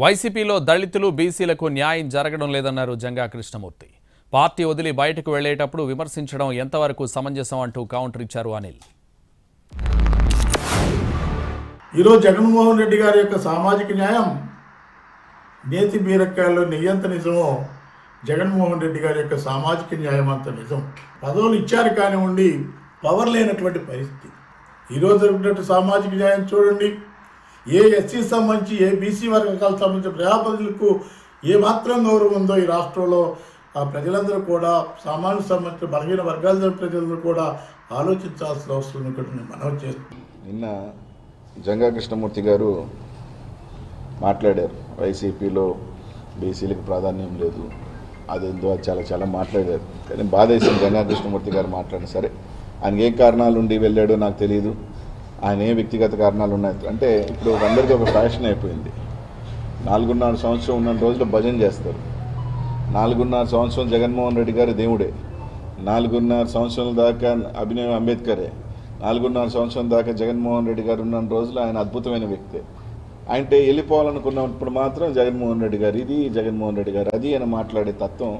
వైసీపీలో దళితులు బీసీలకు న్యాయం జరగడం లేదన్నారు జంగా కృష్ణమూర్తి. పార్టీ వదిలి బయటకు వెళ్లేటప్పుడు విమర్శించడం ఎంతవరకు సమంజసం అంటూ కౌంటర్ ఇచ్చారు అనిల్. ఈరోజు జగన్మోహన్ రెడ్డి గారి యొక్క సామాజిక న్యాయం నేతి బీరకాయల్లో నెయ్యంత నిజమో జగన్మోహన్ రెడ్డి గారి యొక్క సామాజిక న్యాయం అంత నిజం. పదవులు ఇచ్చారు కానివ్వండి, పవర్ లేనటువంటి పరిస్థితి. ఈరోజు జరిగినట్టు సామాజిక న్యాయం చూడండి. ఏ ఎస్సీ సంబంధించి ఏ బీసీ వర్గాలకు సంబంధించిన ప్రజాప్రతినిధులకు ఏమాత్రం గౌరవం ఉందో ఈ రాష్ట్రంలో ఆ ప్రజలందరూ కూడా, సామాన్య సంబంధించిన బలహీన వర్గాల ప్రజలందరూ కూడా ఆలోచించాల్సిన అవసరం ఇక్కడ నేను మనవి చేస్తున్నాను. నిన్న జంగా కృష్ణమూర్తి గారు మాట్లాడారు, వైసీపీలో బీసీలకు ప్రాధాన్యం లేదు, అదేందో అది చాలా మాట్లాడారు. కానీ బాధేసింది జంగా కృష్ణమూర్తి గారు మాట్లాడారు. సరే, ఆయనకి ఏ కారణాలు ఉండి వెళ్ళాడో నాకు తెలియదు, ఆయన ఏ వ్యక్తిగత కారణాలు ఉన్నాయి అంటే ఇప్పుడు అందరికీ ఒక ఫ్యాషన్ అయిపోయింది. 4.5 సంవత్సరం ఉన్న రోజులు భజన చేస్తారు. 4.5 సంవత్సరం జగన్మోహన్ రెడ్డి గారు దేవుడే, 4.5 సంవత్సరాల దాకా అభినవ్ అంబేద్కరే, 4.5 సంవత్సరం దాకా జగన్మోహన్ రెడ్డి గారు ఉన్న రోజులు ఆయన అద్భుతమైన వ్యక్తే. అంటే వెళ్ళిపోవాలనుకున్నప్పుడు మాత్రం జగన్మోహన్ రెడ్డి గారు ఇది, జగన్మోహన్ రెడ్డి గారు అది అని మాట్లాడే తత్వం